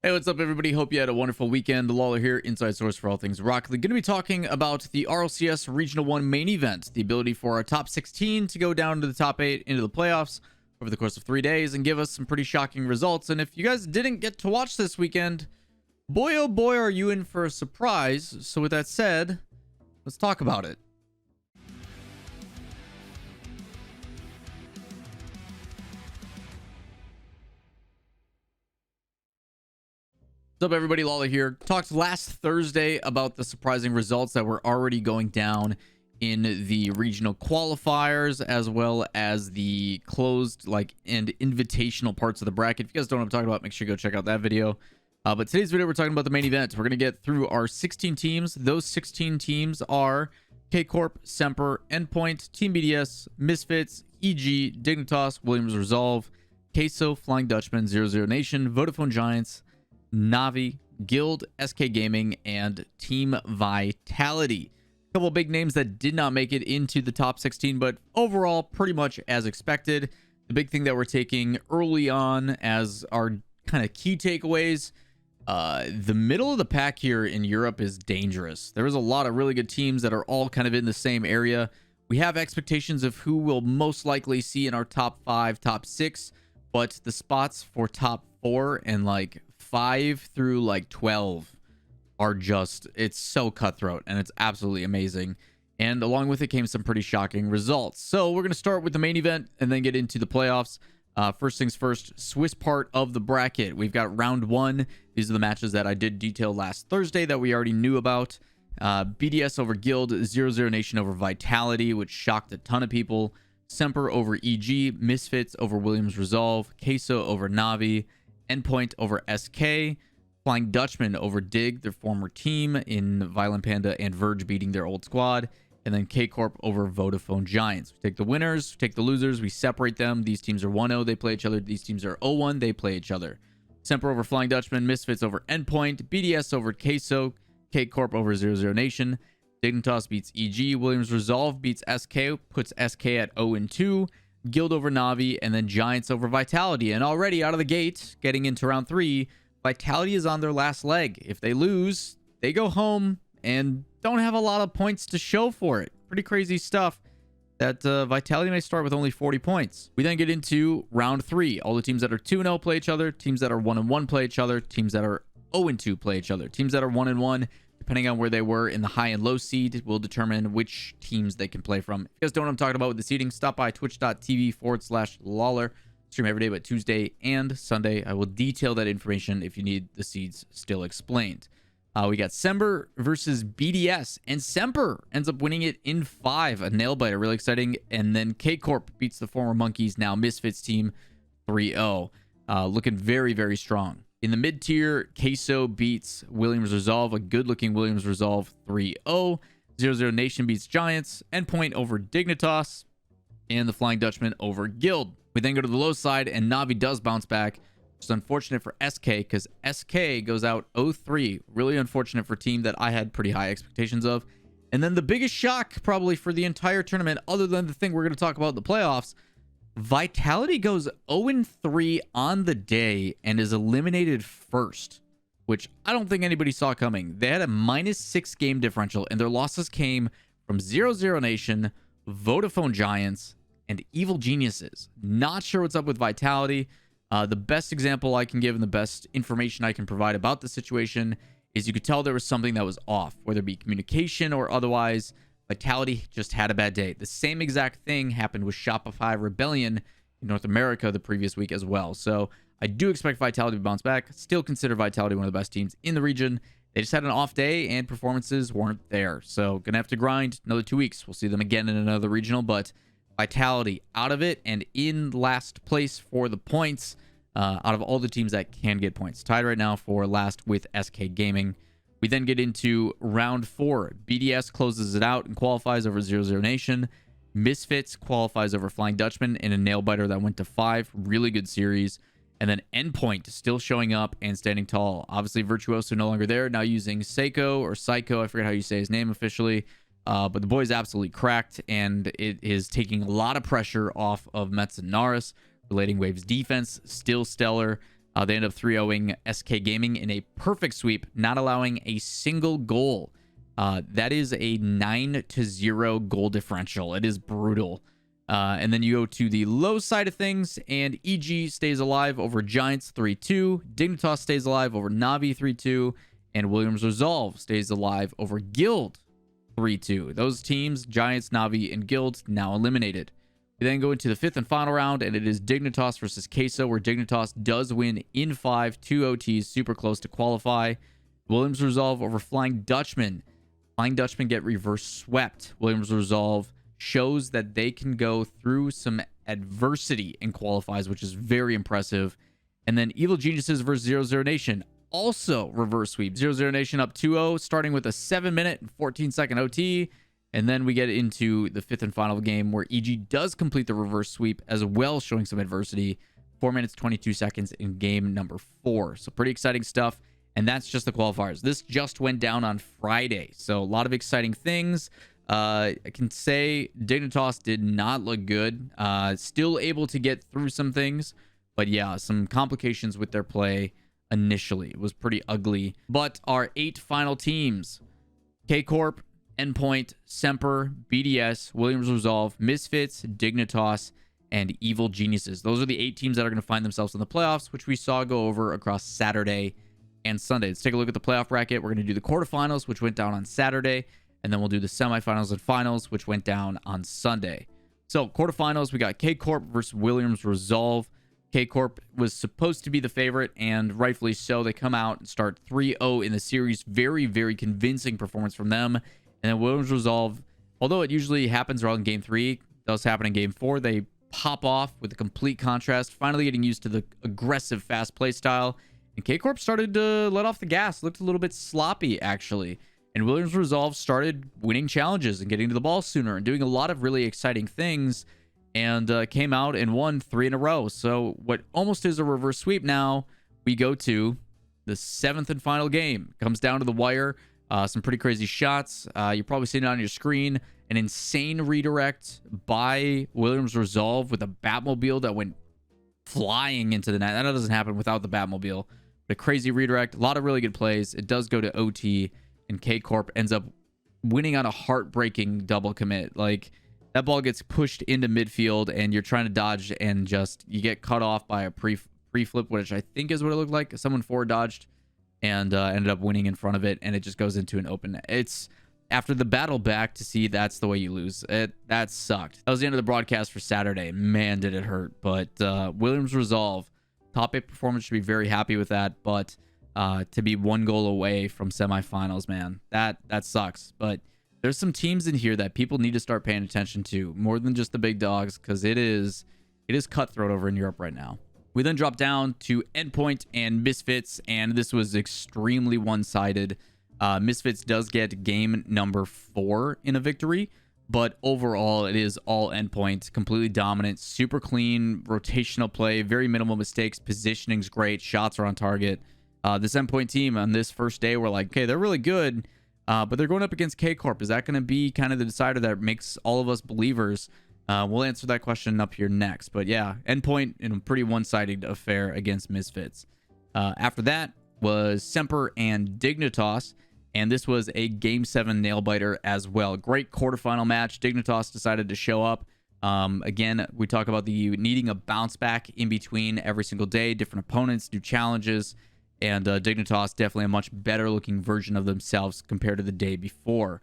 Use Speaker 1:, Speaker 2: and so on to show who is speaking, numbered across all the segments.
Speaker 1: Hey, what's up, everybody? Hope you had a wonderful weekend. Lawler here, inside source for all things Rocket League. Going to be talking about the RLCS Regional 1 main event, the ability for our top 16 to go down to the top 8 into the playoffs over the course of 3 days and give us some pretty shocking results. And if you guys didn't get to watch this weekend, boy oh boy are you in for a surprise. So with that said, let's talk about it. What's up, everybody? Lawler here. Talked last Thursday about the surprising results that were already going down in the regional qualifiers, as well as the closed and invitational parts of the bracket. If you guys don't know what I'm talking about, make sure you go check out that video. But today's video, we're talking about the main event. We're going to get through our 16 teams. Those 16 teams are K-Corp, Semper, Endpoint, Team BDS, Misfits, EG, Dignitas, Williams Resolve, Queso, Flying Dutchman, 00 Nation, Vodafone Giants, Navi, Guild, SK Gaming, and Team Vitality. A couple of big names that did not make it into the top 16, but overall pretty much as expected. The big thing that we're taking early on as our kind of key takeaways, the middle of the pack here in Europe is dangerous. There is a lot of really good teams that are all kind of in the same area. We have expectations of who we'll most likely see in our top 5, top 6, but the spots for top 4 and 5 through 12 are just, it's so cutthroat and it's absolutely amazing. And along with it came some pretty shocking results. So we're going to start with the main event and then get into the playoffs. First things first, Swiss part of the bracket. We've got round 1. These are the matches that I did detail last Thursday that we already knew about. BDS over Guild, 00 Nation over Vitality, which shocked a ton of people. Semper over EG, Misfits over Williams Resolve, Queso over Navi, Endpoint over SK, Flying Dutchman over Dig, their former team, in Violent Panda and Verge beating their old squad, and then K-Corp over Vodafone Giants. We take the winners, we take the losers, we separate them. These teams are 1-0, they play each other. These teams are 0-1, they play each other. Semper over Flying Dutchman, Misfits over Endpoint, BDS over Queso, K-Corp over 00 Nation, Dignitas beats EG, Williams Resolve beats SK, puts SK at 0-2, Guild over Navi, and then Giants over Vitality. And already out of the gate, getting into round 3, Vitality is on their last leg. If they lose, they go home and don't have a lot of points to show for it. Pretty crazy stuff that Vitality may start with only 40 points. We then get into round 3. All the teams that are 2-0 play each other. Teams that are 1-1 play each other. Teams that are 0-2 play each other. Teams that are 1-1, depending on where they were in the high and low seed, will determine which teams they can play from. If you guys don't know what I'm talking about with the seeding, stop by twitch.tv/Lawler. Stream every day but Tuesday and Sunday. I will detail that information if you need the seeds still explained. We got Semper versus BDS, and Semper ends up winning it in 5. A nail biter, really exciting. And then K-Corp beats the former Monkeys, now Misfits team, 3-0. Looking very, very strong. In the mid-tier, Queso beats Williams Resolve, a good-looking Williams Resolve, 3-0. 00 Nation beats Giants, Endpoint over Dignitas, and the Flying Dutchman over Guild. We then go to the low side, and Navi does bounce back, which is unfortunate for SK, because SK goes out 0-3. Really unfortunate for a team that I had pretty high expectations of. And then the biggest shock, probably, for the entire tournament, other than the thing we're going to talk about in the playoffs, Vitality goes 0-3 on the day and is eliminated first, which I don't think anybody saw coming. They had a -6 game differential, and their losses came from 00 Nation, Vodafone Giants, and Evil Geniuses. Not sure what's up with Vitality. The best example I can give and the best information I can provide about the situation is you could tell there was something that was off, whether it be communication or otherwise. Vitality just had a bad day. The same exact thing happened with Shopify Rebellion in North America the previous week as well. So I do expect Vitality to bounce back. Still consider Vitality one of the best teams in the region. They just had an off day and performances weren't there. So gonna have to grind another 2 weeks. We'll see them again in another regional, but Vitality out of it and in last place for the points out of all the teams that can get points. Tied right now for last with SK Gaming. We then get into round 4. BDS closes it out and qualifies over 00 Nation. Misfits qualifies over Flying Dutchman in a nail biter that went to 5. Really good series. And then Endpoint still showing up and standing tall. Obviously, Virtuoso no longer there. Now using Seiko or Psycho. I forget how you say his name officially. But the boy is absolutely cracked, and it is taking a lot of pressure off of Mets and Naris. Relating Wave's defense, still stellar. They end up 3-0ing SK Gaming in a perfect sweep, not allowing a single goal. That is a 9-0 goal differential. It is brutal. And then you go to the low side of things, and EG stays alive over Giants 3-2. Dignitas stays alive over Navi 3-2. And Williams Resolve stays alive over Guild 3-2. Those teams, Giants, Navi, and Guild, now eliminated. We then go into the 5th and final round, and it is Dignitas versus Queso, where Dignitas does win in 5, 2 OTs, super close to qualify. Williams Resolve over Flying Dutchman. Flying Dutchman get reverse swept. Williams Resolve shows that they can go through some adversity and qualifies, which is very impressive. And then Evil Geniuses versus 00 Nation, also reverse sweep. 00 Nation up 2-0, starting with a 7-minute and 14-second OT. And then we get into the 5th and final game, where EG does complete the reverse sweep as well, showing some adversity. 4 minutes, 22 seconds in game number 4. So pretty exciting stuff. And that's just the qualifiers. This just went down on Friday. So a lot of exciting things. I can say Dignitas did not look good. Still able to get through some things. But yeah, some complications with their play initially. It was pretty ugly. But our 8 final teams: K-Corp, Endpoint, Semper, BDS, Williams Resolve, Misfits, Dignitas, and Evil Geniuses. Those are the 8 teams that are going to find themselves in the playoffs, which we saw go over across Saturday and Sunday. Let's take a look at the playoff bracket. We're going to do the quarterfinals, which went down on Saturday, and then we'll do the semifinals and finals, which went down on Sunday. So quarterfinals, we got K-Corp versus Williams Resolve. K-Corp was supposed to be the favorite, and rightfully so. They come out and start 3-0 in the series. Very, very convincing performance from them. And then Williams Resolve, although it usually happens around game 3, does happen in game 4. They pop off with a complete contrast, finally getting used to the aggressive, fast play style. And K-Corp started to let off the gas, looked a little bit sloppy, actually. And Williams Resolve started winning challenges and getting to the ball sooner and doing a lot of really exciting things, and came out and won 3 in a row. So what almost is a reverse sweep now, we go to the 7th and final game. Comes down to the wire. Some pretty crazy shots. You're probably seeing it on your screen. An insane redirect by Williams Resolve with a Batmobile that went flying into the net. That doesn't happen without the Batmobile. But a crazy redirect. A lot of really good plays. It does go to OT, and K-Corp ends up winning on a heartbreaking double commit. Like, that ball gets pushed into midfield, and you're trying to dodge, and just you get cut off by a pre-flip, which I think is what it looked like. Someone forward dodged and ended up winning in front of it, and it just goes into an open net. It's after the battle back to see that's the way you lose. That sucked. That was the end of the broadcast for Saturday. Man, did it hurt. But Williams Resolve, top 8 performance, should be very happy with that. But to be 1 goal away from semifinals, man, that sucks. But there's some teams in here that people need to start paying attention to more than just the big dogs, because it is cutthroat over in Europe right now. We then drop down to Endpoint and Misfits, and this was extremely one-sided. Misfits does get game number 4 in a victory, but overall it is all Endpoint. Completely dominant, super clean, rotational play, very minimal mistakes, positioning's great, shots are on target. This Endpoint team on this first day, we're like, okay, they're really good, but they're going up against K-Corp. Is that going to be kind of the decider that makes all of us believers? We'll answer that question up here next. But yeah, Endpoint in a pretty one-sided affair against Misfits. After that was Semper and Dignitas, and this was a Game 7 nail-biter as well. Great quarterfinal match. Dignitas decided to show up. Again, we talk about the needing a bounce back in between every single day, different opponents, new challenges, and Dignitas definitely a much better-looking version of themselves compared to the day before.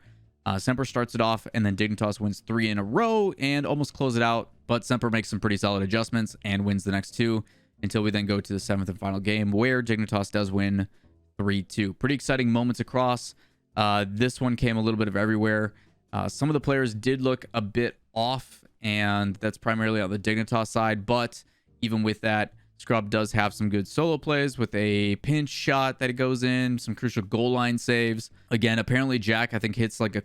Speaker 1: Semper starts it off, and then Dignitas wins 3 in a row and almost close it out, but Semper makes some pretty solid adjustments and wins the next 2 until we then go to the 7th and final game, where Dignitas does win 3-2. Pretty exciting moments across. This one came a little bit of everywhere. Some of the players did look a bit off, and that's primarily on the Dignitas side, but even with that, Scrub does have some good solo plays with a pinch shot that goes in, some crucial goal line saves. Again, apparently Jack, I think, hits like a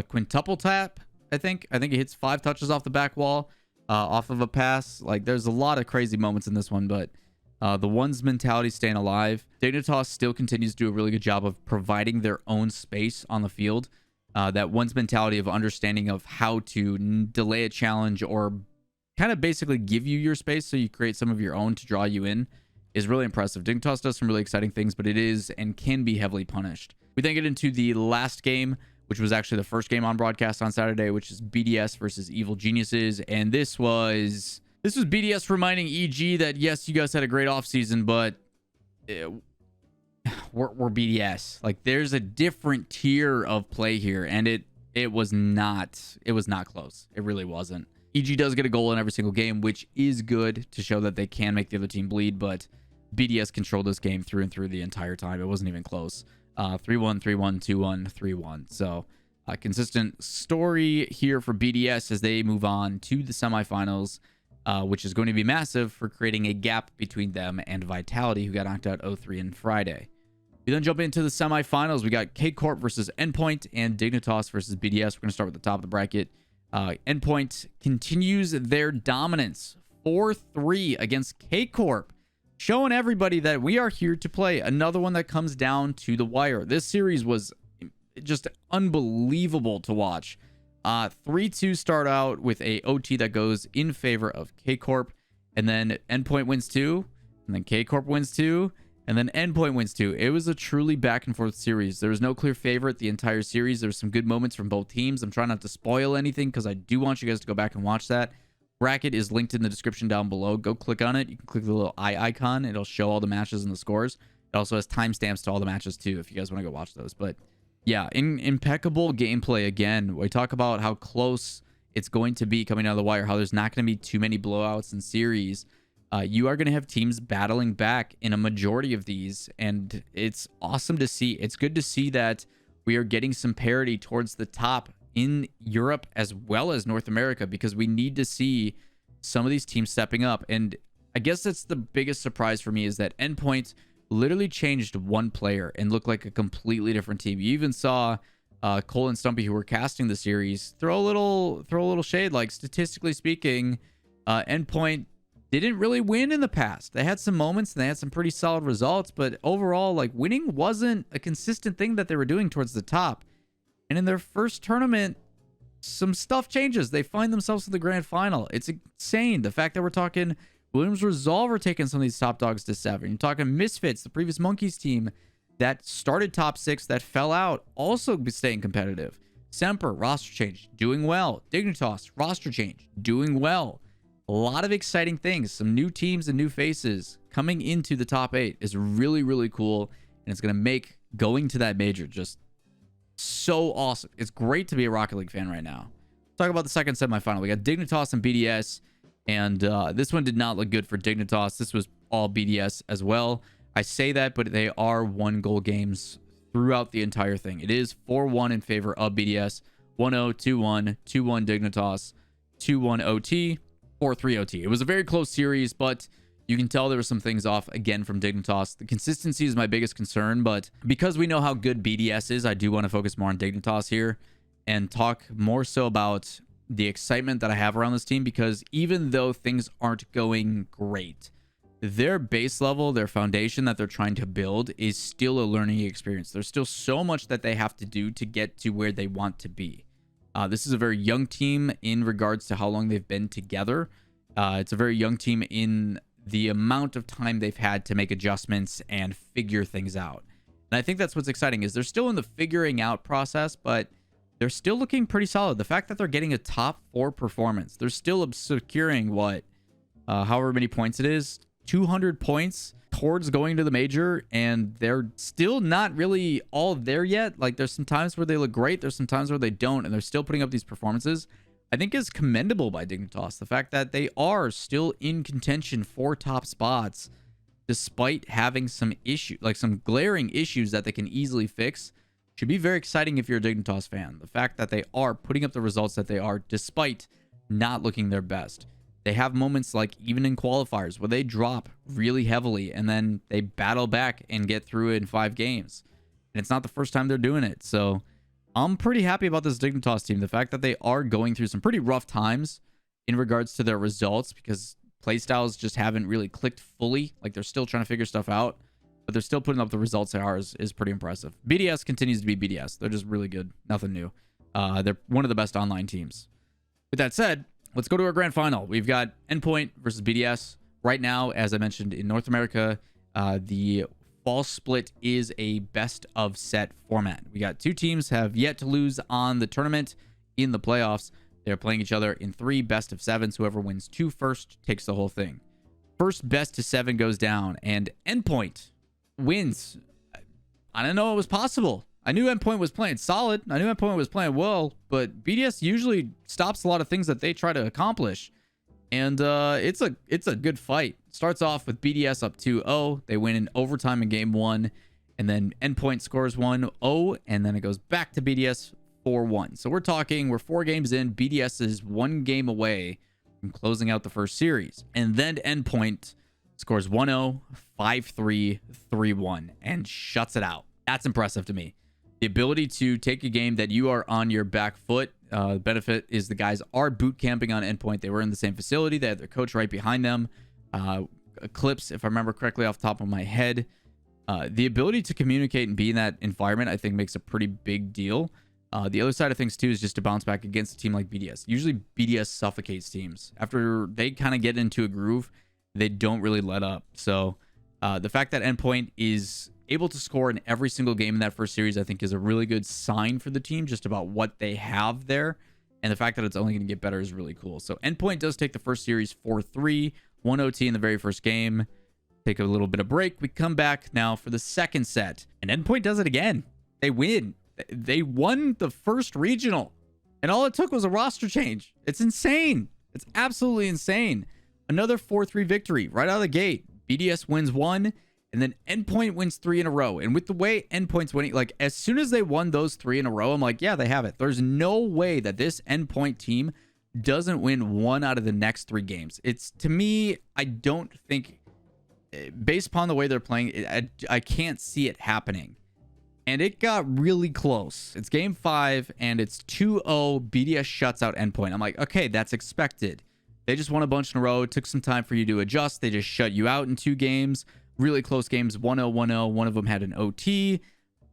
Speaker 1: quintuple tap. I think he hits 5 touches off the back wall off of a pass. Like, there's a lot of crazy moments in this one, but the one's mentality staying alive. Dignitas still continues to do a really good job of providing their own space on the field. That one's mentality of understanding of how to delay a challenge or kind of basically give you your space so you create some of your own to draw you in is really impressive. Dignitas does some really exciting things, but it is and can be heavily punished. We then get into the last game, which was actually the first game on broadcast on Saturday, which is BDS versus Evil Geniuses. And this was BDS reminding EG that, yes, you guys had a great offseason, but we're BDS. Like, there's a different tier of play here, and it was not close. It really wasn't. EG does get a goal in every single game, which is good to show that they can make the other team bleed, but BDS controlled this game through and through the entire time. It wasn't even close. 3-1, 3-1, 2-1, 3-1. So a consistent story here for BDS as they move on to the semifinals, which is going to be massive for creating a gap between them and Vitality, who got knocked out 0-3 on Friday. We then jump into the semifinals. We got K-Corp versus Endpoint and Dignitas versus BDS. We're going to start with the top of the bracket. Endpoint continues their dominance, 4-3 against K-Corp, showing everybody that we are here to play. Another one that comes down to the wire. This series was just unbelievable to watch. 3-2 start out with a OT that goes in favor of K-Corp, and then Endpoint wins 2, and then K-Corp wins 2, and then Endpoint wins 2. It was a truly back and forth series. There was no clear favorite the entire series. There's some good moments from both teams. I'm trying not to spoil anything because I do want you guys to go back and watch that. Bracket is linked in the description down below. Go click on it. You can click the little eye icon. It'll show all the matches and the scores. It also has timestamps to all the matches too, if you guys want to go watch those. But yeah, impeccable gameplay again. We talk about how close it's going to be coming out of the wire, how there's not going to be too many blowouts in series. You are going to have teams battling back in a majority of these, and it's awesome to see. It's good to see that we are getting some parity towards the top in Europe as well as North America, because we need to see some of these teams stepping up. And I guess that's the biggest surprise for me, is that Endpoint literally changed one player and looked like a completely different team. You even saw Cole and Stumpy, who were casting the series, throw a little shade. Like, statistically speaking, Endpoint didn't really win in the past. They had some moments and they had some pretty solid results, but overall, like, winning wasn't a consistent thing that they were doing towards the top. And in their first tournament, some stuff changes. They find themselves in the grand final. It's insane. The fact that we're talking Williams Resolver taking some of these top dogs to 7. You're talking Misfits, the previous Monkeys team that started top 6, that fell out, also staying competitive. Semper, roster change, doing well. Dignitas, roster change, doing well. A lot of exciting things. Some new teams and new faces coming into the top 8 is really, really cool. And it's going to make going to that major just so awesome. It's great to be a Rocket League fan right now. Let's talk about the second semifinal. We got Dignitas and BDS. And this one did not look good for Dignitas. This was all BDS as well. I say that, but they are 1-goal games throughout the entire thing. It is 4-1 in favor of BDS. 1-0, 2-1, 2-1 Dignitas, 2-1 OT, 4-3 OT. It was a very close series, but you can tell there were some things off again from Dignitas. The consistency is my biggest concern, but because we know how good BDS is, I do want to focus more on Dignitas here and talk more so about the excitement that I have around this team, because even though things aren't going great, their base level, their foundation that they're trying to build is still a learning experience. There's still so much that they have to do to get to where they want to be. This is a very young team in regards to how long they've been together. It's a very young team in the amount of time they've had to make adjustments and figure things out. And I think that's what's exciting, is they're still in the figuring out process, but they're still looking pretty solid. The fact that they're getting a top 4 performance, they're still securing what, however many points it is, 200 points towards going to the major, and they're still not really all there yet. Like, there's some times where they look great, there's some times where they don't, and they're still putting up these performances. I think is commendable by Dignitas. The fact that they are still in contention for top spots, despite having some issue, like some glaring issues that they can easily fix, should be very exciting if you're a Dignitas fan. The fact that they are putting up the results that they are, despite not looking their best. They have moments like even in qualifiers where they drop really heavily and then they battle back and get through it in 5 games. And it's not the first time they're doing it. So I'm pretty happy about this Dignitas team. The fact that they are going through some pretty rough times in regards to their results, because playstyles just haven't really clicked fully. Like, they're still trying to figure stuff out, but they're still putting up the results they are is pretty impressive. BDS continues to be BDS. They're just really good. Nothing new. They're one of the best online teams. With that said, let's go to our grand final. We've got Endpoint versus BDS. Right now, as I mentioned, in North America, the fall split is a best of set format. We got 2 teams have yet to lose on the tournament in the playoffs. They're playing each other in 3 best of 7s. Whoever wins 2 first takes the whole thing. First best to 7 goes down, and Endpoint wins. I didn't know it was possible. I knew Endpoint was playing solid. I knew Endpoint was playing well, but BDS usually stops a lot of things that they try to accomplish. And it's a good fight. Starts off with BDS up 2-0. They win in overtime in game 1, and then Endpoint scores 1-0, and then it goes back to BDS 4-1. So we're 4 games in. BDS is 1 game away from closing out the first series. And then Endpoint scores 1-0, 5-3, 3-1, and shuts it out. That's impressive to me. The ability to take a game that you are on your back foot. The benefit is the guys are boot camping on Endpoint. They were in the same facility. They had their coach right behind them. Eclipse, if I remember correctly off the top of my head. The ability to communicate and be in that environment, I think, makes a pretty big deal. The other side of things, too, is just to bounce back against a team like BDS. Usually, BDS suffocates teams. After they kind of get into a groove, they don't really let up. So, the fact that Endpoint is able to score in every single game in that first series, I think, is a really good sign for the team just about what they have there. And the fact that it's only going to get better is really cool. So, Endpoint does take the first series 4-3, 1 OT in the very first game. Take a little bit of break. We come back now for the second set. And Endpoint does it again. They win. They won the first regional. And all it took was a roster change. It's insane. It's absolutely insane. Another 4-3 victory right out of the gate. BDS wins 1, and then Endpoint wins 3 in a row. And with the way Endpoint's winning, like, as soon as they won those 3 in a row, I'm like, yeah, they have it. There's no way that this Endpoint team doesn't win 1 out of the next 3 games. It's, to me, I don't think, based upon the way they're playing, I can't see it happening. And it got really close. It's game 5, and it's 2-0. BDS shuts out Endpoint. I'm like, okay, that's expected. They just won a bunch in a row. It took some time for you to adjust. They just shut you out in 2 games. Really close games, 1-0, 1-0. One of them had an OT.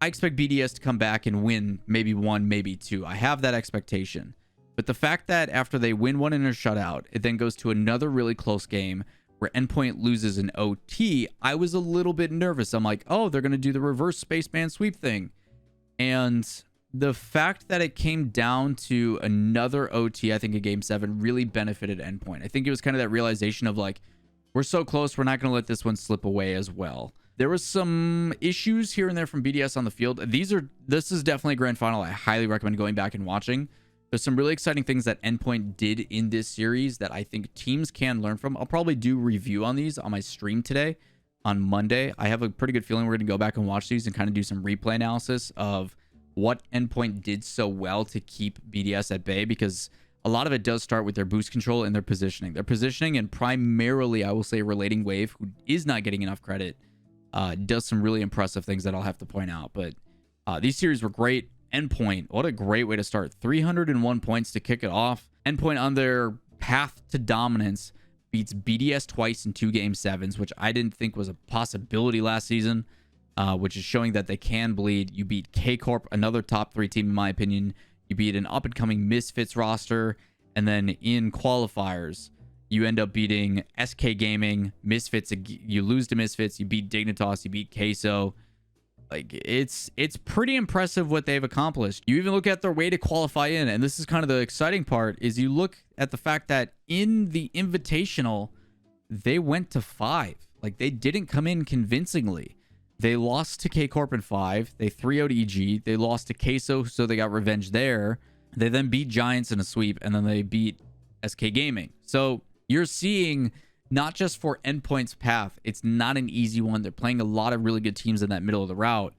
Speaker 1: I expect BDS to come back and win maybe 1, maybe 2. I have that expectation. But the fact that after they win 1 in a shutout, it then goes to another really close game where Endpoint loses an OT, I was a little bit nervous. I'm like, oh, they're going to do the reverse spaceman sweep thing. And the fact that it came down to another OT, I think in game 7, really benefited Endpoint. I think it was kind of that realization of like, we're so close, we're not going to let this one slip away as well. There was some issues here and there from BDS on the field. This is definitely a grand final. I highly recommend going back and watching. There's some really exciting things that Endpoint did in this series that I think teams can learn from. I'll probably do review on these on my stream today on Monday. I have a pretty good feeling we're going to go back and watch these and kind of do some replay analysis of what Endpoint did so well to keep BDS at bay, because a lot of it does start with their boost control and their positioning. Their positioning, and primarily, I will say, Relating Wave, who is not getting enough credit, does some really impressive things that I'll have to point out. But these series were great. Endpoint, what a great way to start. 301 points to kick it off. Endpoint on their path to dominance beats BDS twice in 2 game 7s, which I didn't think was a possibility last season, which is showing that they can bleed. You beat K-Corp, another top 3 team in my opinion. You beat an up-and-coming Misfits roster, and then in qualifiers, you end up beating SK Gaming, Misfits. You lose to Misfits, you beat Dignitas, you beat Queso. Like, it's pretty impressive what they've accomplished. You even look at their way to qualify in, and this is kind of the exciting part, is you look at the fact that in the Invitational, they went to 5. Like, they didn't come in convincingly. They lost to K-Corp in 5. They 3-0'd EG. They lost to Queso, so they got revenge there. They then beat Giants in a sweep, and then they beat SK Gaming. So you're seeing, not just for Endpoint's path, it's not an easy one. They're playing a lot of really good teams in that middle of the route.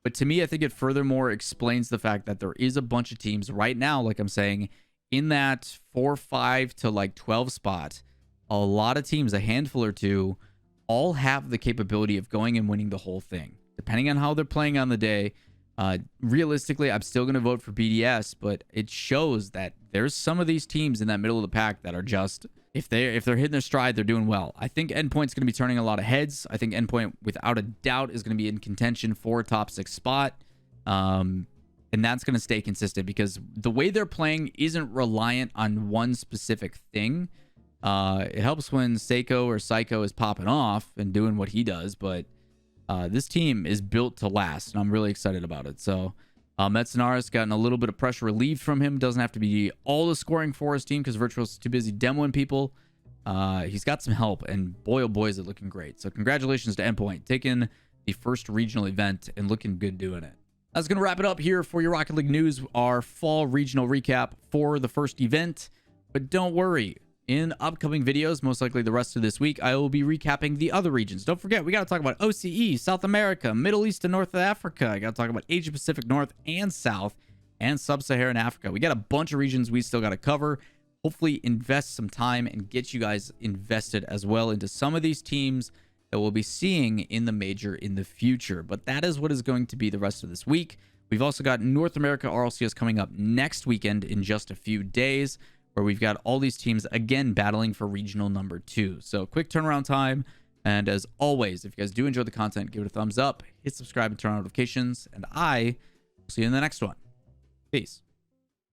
Speaker 1: But to me, I think it furthermore explains the fact that there is a bunch of teams right now, like I'm saying, in that 4-5 to like 12 spot. A lot of teams, a handful or two, all have the capability of going and winning the whole thing. Depending on how they're playing on the day, realistically, I'm still going to vote for BDS, but it shows that there's some of these teams in that middle of the pack that are just, if they're hitting their stride, they're doing well. I think Endpoint's going to be turning a lot of heads. I think Endpoint, without a doubt, is going to be in contention for a top 6 spot. And that's going to stay consistent because the way they're playing isn't reliant on one specific thing. It helps when Seiko or Psycho is popping off and doing what he does, but this team is built to last, and I'm really excited about it. So Metsunaris gotten a little bit of pressure relieved from him. Doesn't have to be all the scoring for his team because Virtual's too busy demoing people. He's got some help, and boy, oh boy, is it looking great. So congratulations to Endpoint, taking the first regional event and looking good doing it. That's going to wrap it up here for your Rocket League news, our fall regional recap for the first event. But don't worry, in upcoming videos, most likely the rest of this week, I will be recapping the other regions. Don't forget, we got to talk about OCE, South America, Middle East and North Africa. I got to talk about Asia Pacific North and South, and Sub-Saharan Africa. We got a bunch of regions we still got to cover. Hopefully invest some time and get you guys invested as well into some of these teams that we'll be seeing in the major in the future. But that is what is going to be the rest of this week. We've also got North America RLCS coming up next weekend in just a few days, where we've got all these teams again battling for regional number 2. So quick turnaround time. And as always, if you guys do enjoy the content, give it a thumbs up, hit subscribe and turn on notifications. And I will see you in the next one. Peace.